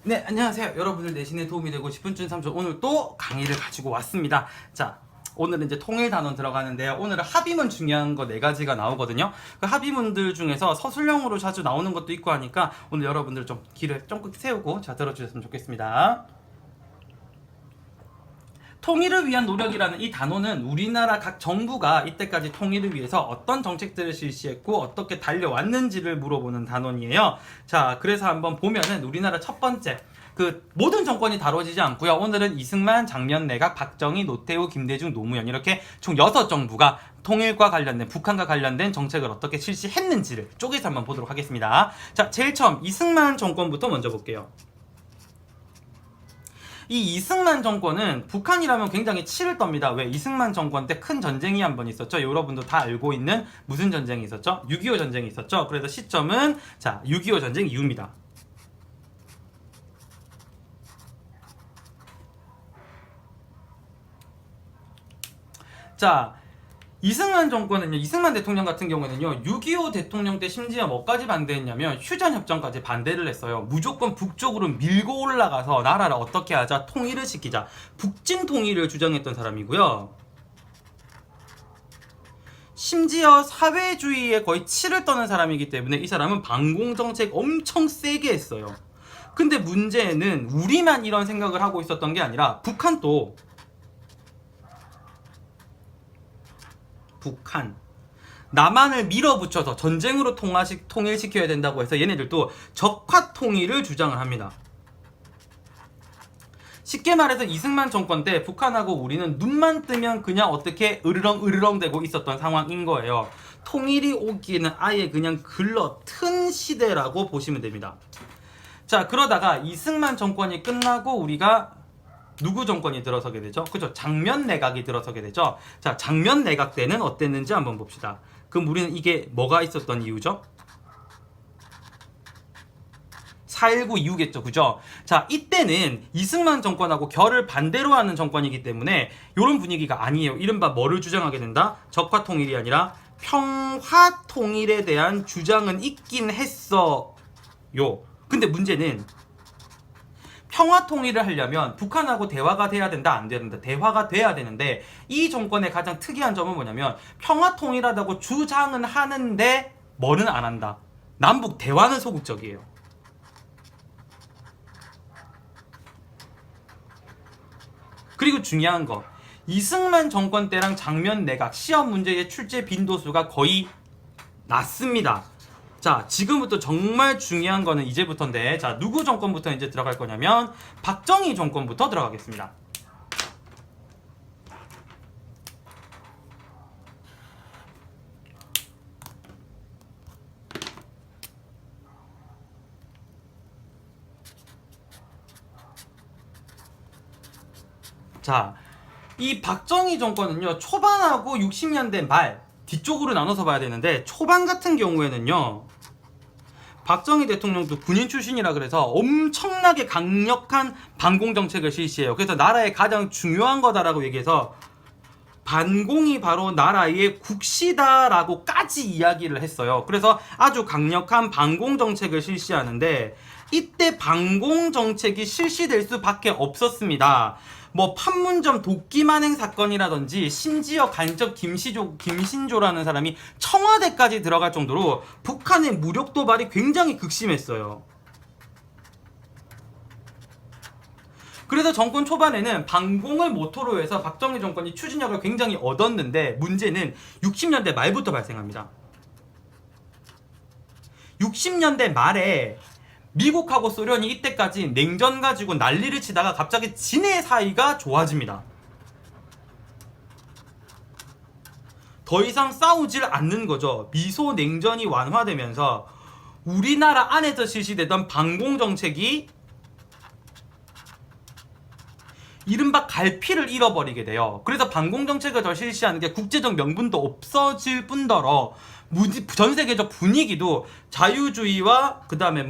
네, 안녕하세요. 여러분들 내신에 도움이 되고 싶은 준3조 오늘 또 강의를 가지고 왔습니다. 자, 오늘은 이제 통일 단원 들어가는데요. 오늘은 합의문 중요한 거 4가지가 나오거든요. 그 합의문들 중에서 서술형으로 자주 나오는 것도 있고 하니까 오늘 여러분들 좀 귀를 쫑긋 세우고 자 들어주셨으면 좋겠습니다. 통일을 위한 노력이라는 이 단어는 우리나라 각 정부가 이때까지 통일을 위해서 어떤 정책들을 실시했고 어떻게 달려왔는지를 물어보는 단원이에요. 자, 그래서 한번 보면은 우리나라 첫 번째 그 모든 정권이 다뤄지지 않고요. 오늘은 이승만, 장면 내각, 박정희, 노태우, 김대중, 노무현 이렇게 총 6정부가 통일과 관련된 북한과 관련된 정책을 어떻게 실시했는지를 쪼개서 한번 보도록 하겠습니다. 자, 제일 처음 이승만 정권부터 먼저 볼게요. 이 이승만 정권은 북한이라면 굉장히 치를 떱니다. 왜? 이승만 정권 때 큰 전쟁이 한 번 있었죠. 여러분도 다 알고 있는 무슨 전쟁이 있었죠? 6.25 전쟁이 있었죠. 그래서 시점은 자 6.25 전쟁 이후입니다. 자, 이승만 정권은요, 이승만 대통령 같은 경우는요, 6.25 대통령 때 심지어 뭐까지 반대했냐면 휴전협정까지 반대를 했어요. 무조건 북쪽으로 밀고 올라가서 나라를 어떻게 하자, 통일을 시키자, 북진 통일을 주장했던 사람이고요. 심지어 사회주의에 거의 치를 떠는 사람이기 때문에 이 사람은 반공정책 엄청 세게 했어요. 근데 문제는 우리만 이런 생각을 하고 있었던 게 아니라 북한도 북한 남한을 밀어붙여서 전쟁으로 통일시켜야 된다고 해서 얘네들도 적화 통일을 주장을 합니다. 쉽게 말해서 이승만 정권 때 북한하고 우리는 눈만 뜨면 그냥 어떻게 으르렁 되고 있었던 상황인 거예요. 통일이 오기에는 아예 그냥 글러튼 시대라고 보시면 됩니다. 자, 그러다가 이승만 정권이 끝나고 우리가 누구 정권이 들어서게 되죠? 그죠? 장면 내각이 들어서게 되죠? 자, 장면 내각 때는 어땠는지 한번 봅시다. 그럼 우리는 이게 뭐가 있었던 이유죠? 4.19 이후겠죠, 그죠? 자, 이때는 이승만 정권하고 결을 반대로 하는 정권이기 때문에 이런 분위기가 아니에요. 이른바 뭐를 주장하게 된다? 적화 통일이 아니라 평화 통일에 대한 주장은 있긴 했어요. 근데 문제는 평화 통일을 하려면 북한하고 대화가 돼야 된다, 안 된다? 대화가 돼야 되는데 이 정권의 가장 특이한 점은 뭐냐면 평화 통일하다고 주장은 하는데 뭐는 안 한다. 남북 대화는 소극적이에요. 그리고 중요한 거, 이승만 정권 때랑 장면 내각 시험 문제의 출제 빈도수가 거의 낮습니다. 자, 지금부터 정말 중요한 거는 이제부터인데, 자, 누구 정권부터 이제 들어갈 거냐면 박정희 정권부터 들어가겠습니다. 자, 이 박정희 정권은요, 초반하고 60년대 말 뒤쪽으로 나눠서 봐야 되는데, 초반 같은 경우에는요, 박정희 대통령도 군인 출신이라 그래서 엄청나게 강력한 반공정책을 실시해요. 그래서 나라의 가장 중요한 거다라고 얘기해서 반공이 바로 나라의 국시다라고까지 이야기를 했어요. 그래서 아주 강력한 반공정책을 실시하는데 이때 반공정책이 실시될 수밖에 없었습니다. 뭐 판문점 도끼만행 사건이라든지 심지어 간첩 김신조라는 사람이 청와대까지 들어갈 정도로 북한의 무력 도발이 굉장히 극심했어요. 그래서 정권 초반에는 반공을 모토로 해서 박정희 정권이 추진력을 굉장히 얻었는데 문제는 60년대 말부터 발생합니다. 60년대 말에 미국하고 소련이 이때까지 냉전 가지고 난리를 치다가 갑자기 진해 사이가 좋아집니다. 더 이상 싸우질 않는 거죠. 미소 냉전이 완화되면서 우리나라 안에서 실시되던 반공정책이 이른바 갈피를 잃어버리게 돼요. 그래서 반공정책을 더 실시하는 게 국제적 명분도 없어질 뿐더러 전 세계적 분위기도 자유주의와 그 다음에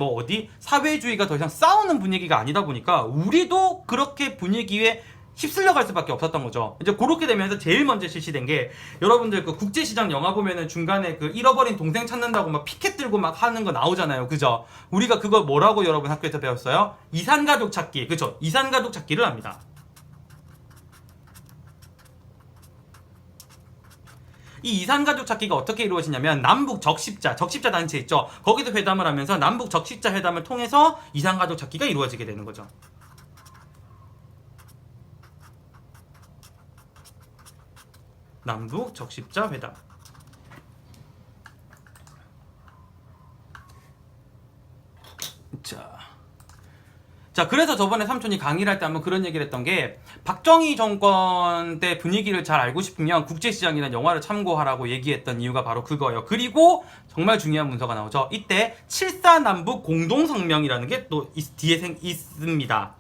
사회주의가 더 이상 싸우는 분위기가 아니다 보니까 우리도 그렇게 분위기에 휩쓸려 갈 수밖에 없었던 거죠. 이제 그렇게 되면서 제일 먼저 실시된 게 여러분들 그 국제시장 영화 보면은 중간에 그 잃어버린 동생 찾는다고 막 피켓 들고 막 하는 거 나오잖아요. 그죠? 우리가 그거 뭐라고 여러분 학교에서 배웠어요? 이산가족 찾기. 그죠? 이산가족 찾기를 합니다. 이 이산가족 찾기가 어떻게 이루어지냐면 남북 적십자 단체 있죠. 거기서 회담을 하면서 남북 적십자 회담을 통해서 이산가족 찾기가 이루어지게 되는 거죠. 남북 적십자 회담. 자, 그래서 저번에 삼촌이 강의를 할 때 한번 그런 얘기를 했던 게 박정희 정권 때 분위기를 잘 알고 싶으면 국제시장이라는 영화를 참고하라고 얘기했던 이유가 바로 그거예요. 그리고 정말 중요한 문서가 나오죠. 이때 7.4남북 공동성명이라는 게 또 뒤에 있습니다.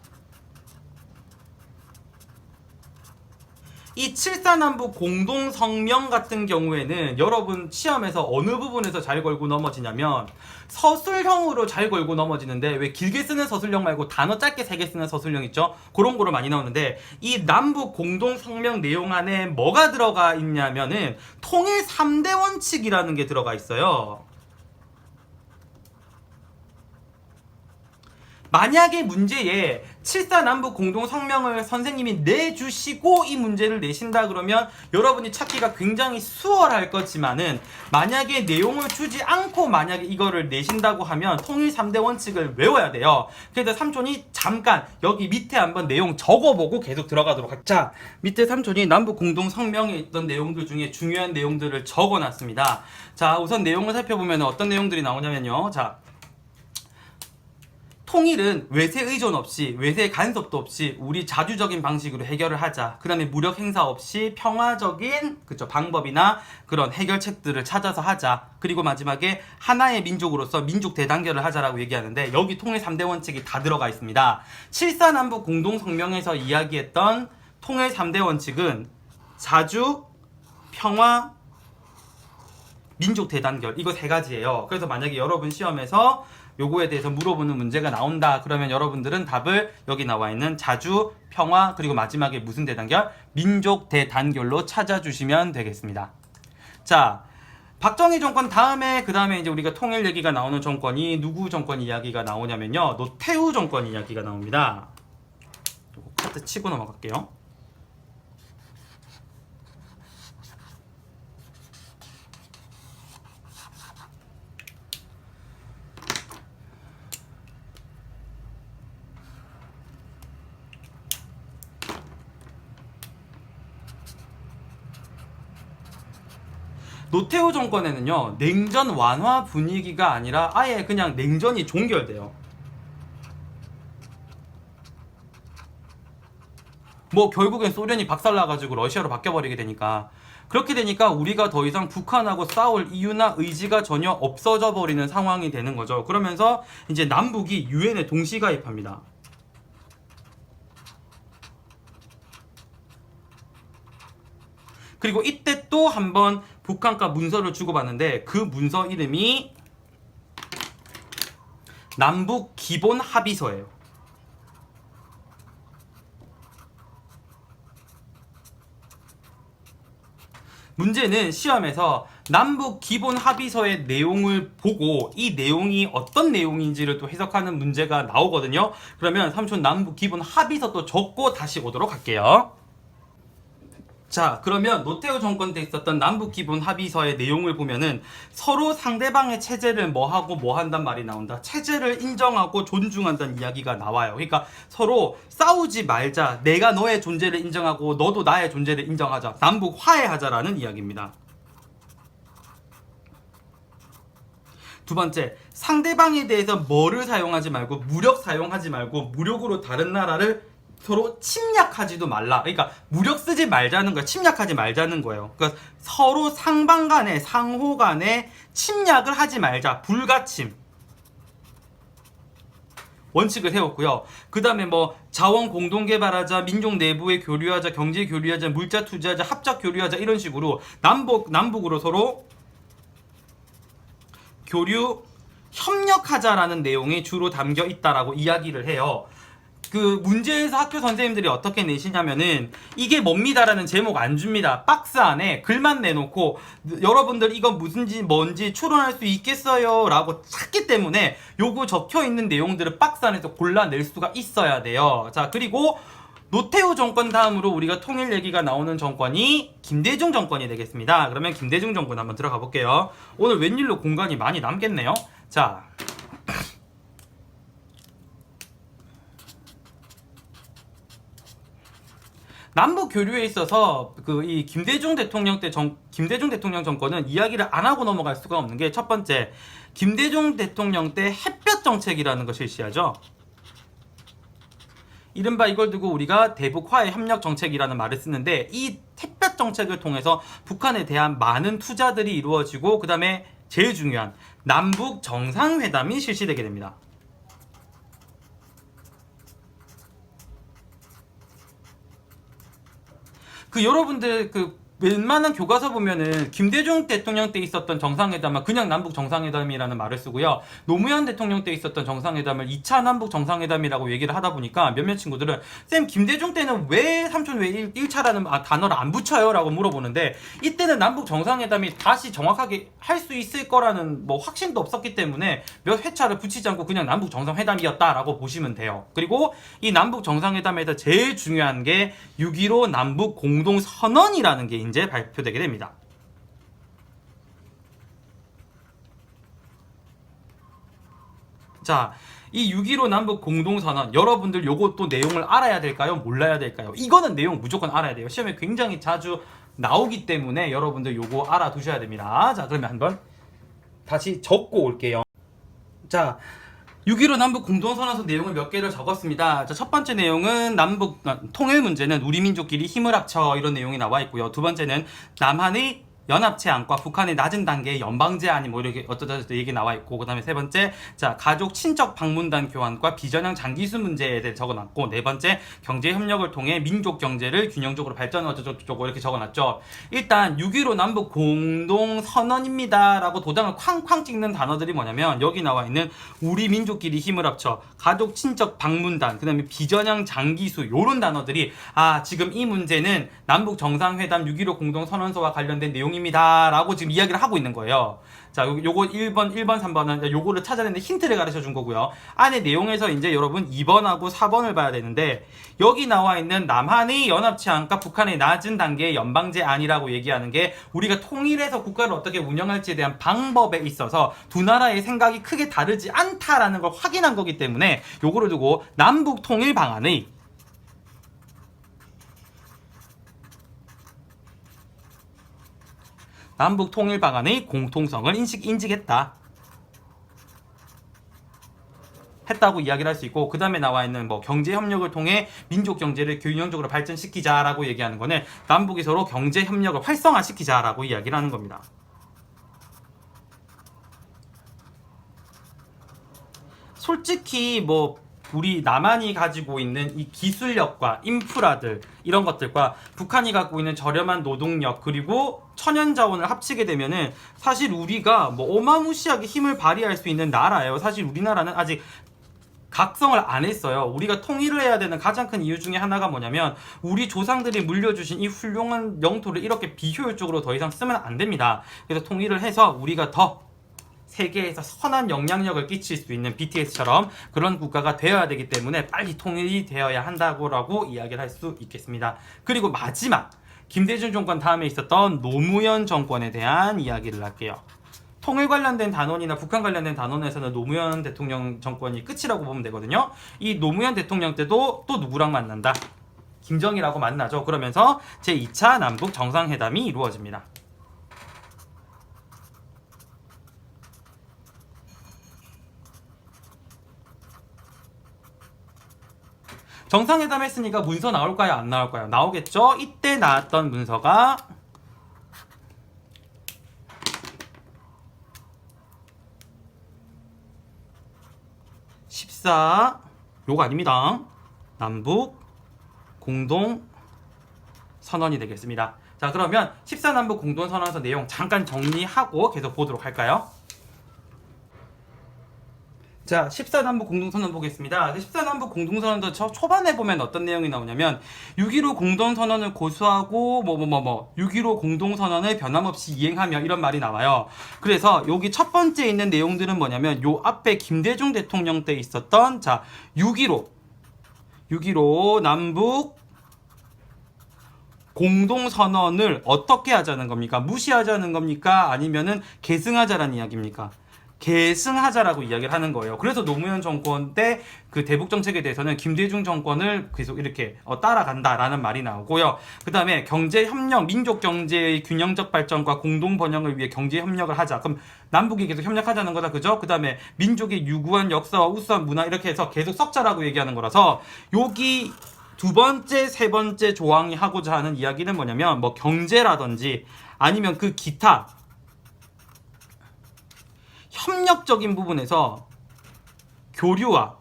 이 7.4남북 공동성명 같은 경우에는 여러분 시험에서 어느 부분에서 잘 걸고 넘어지냐면 서술형으로 잘 걸고 넘어지는데, 왜 길게 쓰는 서술형 말고 단어 짧게 3개 쓰는 서술형 있죠? 그런 거로 많이 나오는데, 이 남북 공동성명 내용 안에 뭐가 들어가 있냐면은 통일 3대 원칙이라는 게 들어가 있어요. 만약에 문제에 7.4남북 공동성명을 선생님이 내주시고 이 문제를 내신다 그러면 여러분이 찾기가 굉장히 수월할 거지만은, 만약에 내용을 주지 않고 만약에 이거를 내신다고 하면 통일 3대 원칙을 외워야 돼요. 그래서 삼촌이 잠깐 여기 밑에 한번 내용 적어보고 계속 들어가도록 할게요. 자, 밑에 삼촌이 남북 공동성명에 있던 내용들 중에 중요한 내용들을 적어놨습니다. 자, 우선 내용을 살펴보면 어떤 내용들이 나오냐면요. 자, 통일은 외세 의존 없이, 외세 간섭도 없이 우리 자주적인 방식으로 해결을 하자. 그 다음에 무력 행사 없이 평화적인 방법이나 그런 해결책들을 찾아서 하자. 그리고 마지막에 하나의 민족으로서 민족 대단결을 하자라고 얘기하는데, 여기 통일 3대 원칙이 다 들어가 있습니다. 7.4남북 공동성명에서 이야기했던 통일 3대 원칙은 자주, 평화, 민족 대단결, 이거 3가지예요. 그래서 만약에 여러분 시험에서 요거에 대해서 물어보는 문제가 나온다 그러면 여러분들은 답을 여기 나와 있는 자주, 평화, 그리고 마지막에 무슨 대단결? 민족 대단결로 찾아주시면 되겠습니다. 자, 박정희 정권 다음에 그 다음에 이제 우리가 통일 얘기가 나오는 정권이 누구 정권 이야기가 나오냐면요, 노태우 정권 이야기가 나옵니다. 카드 치고 넘어갈게요. 노태우 정권에는요, 냉전 완화 분위기가 아니라 아예 그냥 냉전이 종결돼요. 뭐 결국엔 소련이 박살나가지고 러시아로 바뀌어버리게 되니까, 그렇게 되니까 우리가 더 이상 북한하고 싸울 이유나 의지가 전혀 없어져 버리는 상황이 되는 거죠. 그러면서 이제 남북이 유엔에 동시 가입합니다. 그리고 이때 또 한번 북한과 문서를 주고받는데, 그 문서 이름이 남북 기본 합의서예요. 문제는 시험에서 남북 기본 합의서의 내용을 보고 이 내용이 어떤 내용인지를 또 해석하는 문제가 나오거든요. 그러면 삼촌 남북 기본 합의서 또 적고 다시 오도록 할게요. 자, 그러면 노태우 정권 때 있었던 남북 기본 합의서의 내용을 보면은 서로 상대방의 체제를 뭐하고 뭐한단 말이 나온다. 체제를 인정하고 존중한다는 이야기가 나와요. 그러니까 서로 싸우지 말자. 내가 너의 존재를 인정하고 너도 나의 존재를 인정하자. 남북 화해하자라는 이야기입니다. 두 번째, 상대방에 대해서 뭐를 사용하지 말고, 무력 사용하지 말고 무력으로 다른 나라를 서로 침략하지도 말라. 그러니까 무력 쓰지 말자는 거야. 침략하지 말자는 거예요. 그러니까 서로 상방 간에, 상호 간에 침략을 하지 말자. 불가침. 원칙을 세웠고요. 그 다음에 뭐 자원 공동 개발하자, 민족 내부에 교류하자, 경제 교류하자, 물자 투자하자, 합작 교류하자, 이런 식으로 남북으로 서로 교류 협력하자라는 내용이 주로 담겨 있다라고 이야기를 해요. 그 문제에서 학교 선생님들이 어떻게 내시냐면은 이게 뭡니다라는 제목 안 줍니다. 박스 안에 글만 내놓고 여러분들 이건 무슨지 뭔지 추론할 수 있겠어요 라고 찾기 때문에 요거 적혀있는 내용들을 박스 안에서 골라낼 수가 있어야 돼요. 자, 그리고 노태우 정권 다음으로 우리가 통일 얘기가 나오는 정권이 김대중 정권이 되겠습니다. 그러면 김대중 정권 한번 들어가 볼게요. 오늘 웬일로 공간이 많이 남겠네요. 자, 남북 교류에 있어서 그 이 김대중 대통령 정권은 이야기를 안 하고 넘어갈 수가 없는 게, 첫 번째, 김대중 대통령 때 햇볕 정책이라는 것을 실시하죠. 이른바 이걸 두고 우리가 대북 화해 협력 정책이라는 말을 쓰는데, 이 햇볕 정책을 통해서 북한에 대한 많은 투자들이 이루어지고, 그 다음에 제일 중요한 남북 정상회담이 실시되게 됩니다. 그 여러분들 그 웬만한 교과서 보면은 김대중 대통령 때 있었던 정상회담은 그냥 남북 정상회담이라는 말을 쓰고요. 노무현 대통령 때 있었던 정상회담을 2차 남북 정상회담이라고 얘기를 하다 보니까 몇몇 친구들은 쌤 김대중 때는 왜 삼촌 왜 1차라는 단어를 안 붙여요? 라고 물어보는데, 이때는 남북 정상회담이 다시 정확하게 할 수 있을 거라는 뭐 확신도 없었기 때문에 몇 회차를 붙이지 않고 그냥 남북 정상회담이었다라고 보시면 돼요. 그리고 이 남북 정상회담에서 제일 중요한 게 6.15 남북 공동선언이라는 게 이제 발표되게 됩니다. 자, 이 6.15 남북 공동선언, 여러분들 요거 또 내용을 알아야 될까요? 몰라야 될까요? 이거는 내용 무조건 알아야 돼요. 시험에 굉장히 자주 나오기 때문에 여러분들 요거 알아두셔야 됩니다. 자, 그러면 한번 다시 적고 올게요. 자, 6.15 남북 공동선언서 내용을 몇 개를 적었습니다. 자, 첫 번째 내용은 남북 통일 문제는 우리 민족끼리 힘을 합쳐, 이런 내용이 나와 있고요. 두 번째는 남한의 연합 제안과 북한의 낮은 단계의 연방 제안이 뭐 이렇게 어쩌다 얘기 나와 있고, 그 다음에 세 번째, 자, 가족 친척 방문단 교환과 비전형 장기수 문제에 대해 적어놨고, 네 번째, 경제 협력을 통해 민족 경제를 균형적으로 발전 어쩌고저쩌고 이렇게 적어놨죠. 일단 6.15 남북 공동 선언입니다라고 도장을 쾅쾅 찍는 단어들이 뭐냐면, 여기 나와 있는 우리 민족끼리 힘을 합쳐, 가족 친척 방문단, 그 다음에 비전형 장기수, 요런 단어들이 지금 이 문제는 남북 정상회담 6.15 공동 선언서와 관련된 내용 입니다 라고 지금 이야기를 하고 있는 거예요. 자, 요거 1번, 3번은 요거를 찾아내는 힌트를 가르쳐 준 거고요. 안에 내용에서 이제 여러분 2번하고 4번을 봐야 되는데, 여기 나와 있는 남한의 연합 제안과 북한의 낮은 단계의 연방 제안이라고 얘기하는 게 우리가 통일해서 국가를 어떻게 운영할지에 대한 방법에 있어서 두 나라의 생각이 크게 다르지 않다라는 걸 확인한 거기 때문에, 요거를 두고 남북 통일 방안의 남북 통일 방안의 공통성을 했다고 이야기를 할 수 있고, 그 다음에 나와 있는 뭐 경제 협력을 통해 민족 경제를 균형적으로 발전시키자라고 얘기하는 거는 남북이 서로 경제 협력을 활성화시키자라고 이야기를 하는 겁니다. 솔직히 뭐 우리 남한이 가지고 있는 이 기술력과 인프라들, 이런 것들과 북한이 갖고 있는 저렴한 노동력, 그리고 천연자원을 합치게 되면은 사실 우리가 뭐 어마무시하게 힘을 발휘할 수 있는 나라예요. 사실 우리나라는 아직 각성을 안 했어요. 우리가 통일을 해야 되는 가장 큰 이유 중에 하나가 뭐냐면, 우리 조상들이 물려주신 이 훌륭한 영토를 이렇게 비효율적으로 더 이상 쓰면 안 됩니다. 그래서 통일을 해서 우리가 더 세계에서 선한 영향력을 끼칠 수 있는 BTS처럼 그런 국가가 되어야 되기 때문에 빨리 통일이 되어야 한다고 이야기를 할 수 있겠습니다. 그리고 마지막, 김대중 정권 다음에 있었던 노무현 정권에 대한 이야기를 할게요. 통일 관련된 단원이나 북한 관련된 단원에서는 노무현 대통령 정권이 끝이라고 보면 되거든요. 이 노무현 대통령 때도 또 누구랑 만난다? 김정일하고 만나죠. 그러면서 제2차 남북 정상회담이 이루어집니다. 정상회담 했으니까 문서 나올까요? 안 나올까요? 나오겠죠? 이때 나왔던 문서가 14, 요거 아닙니다. 남북 공동 선언이 되겠습니다. 자, 그러면 14남북 공동 선언서 내용 잠깐 정리하고 계속 보도록 할까요? 자, 14남북 공동선언 보겠습니다. 14남북 공동선언도 초반에 보면 어떤 내용이 나오냐면 6.15 공동선언을 고수하고 6.15 공동선언을 변함없이 이행하며 이런 말이 나와요. 그래서 여기 첫 번째 있는 내용들은 뭐냐면 요 앞에 김대중 대통령 때 있었던 6.15 남북 공동선언을 어떻게 하자는 겁니까? 무시하자는 겁니까? 아니면은 계승하자라는 이야기입니까? 계승하자라고 이야기를 하는 거예요. 그래서 노무현 정권 때 그 대북 정책에 대해서는 김대중 정권을 계속 이렇게 따라간다라는 말이 나오고요. 그 다음에 경제 협력, 민족 경제의 균형적 발전과 공동 번영을 위해 경제 협력을 하자. 그럼 남북이 계속 협력하자는 거다, 그죠? 그 다음에 민족의 유구한 역사와 우수한 문화 이렇게 해서 계속 섞자라고 얘기하는 거라서 여기 두 번째, 세 번째 조항이 하고자 하는 이야기는 뭐냐면 뭐 경제라든지 아니면 그 기타 협력적인 부분에서 교류와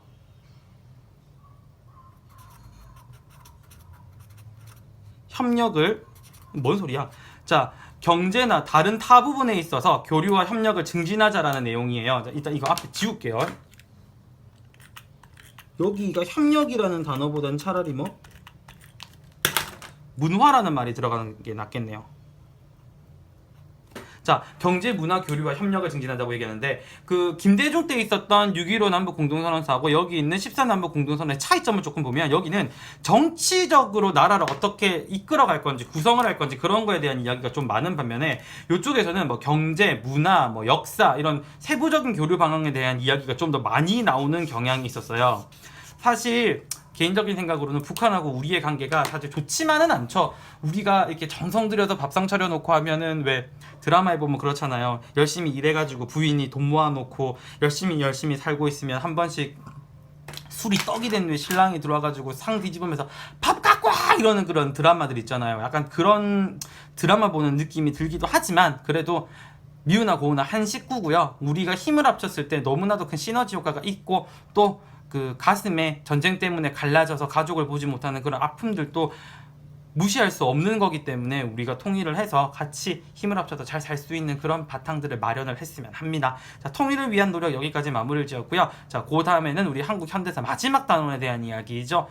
협력을 뭔 소리야? 자, 경제나 다른 타 부분에 있어서 교류와 협력을 증진하자라는 내용이에요. 자, 일단 이거 앞에 지울게요. 여기가 협력이라는 단어보다는 차라리 뭐 문화라는 말이 들어가는 게 낫겠네요. 자, 경제, 문화, 교류와 협력을 증진하자고 얘기하는데 그 김대중 때 있었던 6.15 남북 공동선언사하고 여기 있는 14남북 공동선언의 차이점을 조금 보면 여기는 정치적으로 나라를 어떻게 이끌어갈 건지 구성을 할 건지 그런 거에 대한 이야기가 좀 많은 반면에 이쪽에서는 뭐 경제, 문화, 뭐 역사 이런 세부적인 교류 방향에 대한 이야기가 좀 더 많이 나오는 경향이 있었어요. 사실 개인적인 생각으로는 북한하고 우리의 관계가 사실 좋지만은 않죠. 우리가 이렇게 정성 들여서 밥상 차려놓고 하면은 왜 드라마에 보면 그렇잖아요. 열심히 일해가지고 부인이 돈 모아놓고 열심히 살고 있으면 한 번씩 술이 떡이 된 후에 신랑이 들어와가지고 상 뒤집으면서 밥 갖고 와! 이러는 그런 드라마들 있잖아요. 약간 그런 드라마 보는 느낌이 들기도 하지만 그래도 미우나 고우나 한 식구고요. 우리가 힘을 합쳤을 때 너무나도 큰 시너지 효과가 있고 또 그 가슴에 전쟁 때문에 갈라져서 가족을 보지 못하는 그런 아픔들도 무시할 수 없는 거기 때문에 우리가 통일을 해서 같이 힘을 합쳐서 잘 살 수 있는 그런 바탕들을 마련을 했으면 합니다. 자, 통일을 위한 노력 여기까지 마무리를 지었고요. 자, 그 다음에는 우리 한국 현대사 마지막 단원에 대한 이야기죠.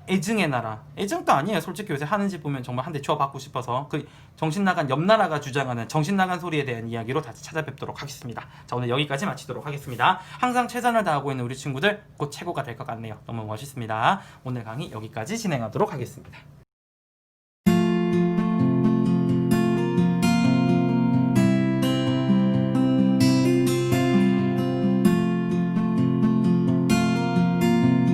애증의 나라. 애증도 아니에요. 솔직히 요새 하는 집 보면 정말 한 대 주워받고 싶어서 그 정신나간 옆나라가 주장하는 정신나간 소리에 대한 이야기로 다시 찾아뵙도록 하겠습니다. 자, 오늘 여기까지 마치도록 하겠습니다. 항상 최선을 다하고 있는 우리 친구들 곧 최고가 될 것 같네요. 너무 멋있습니다. 오늘 강의 여기까지 진행하도록 하겠습니다.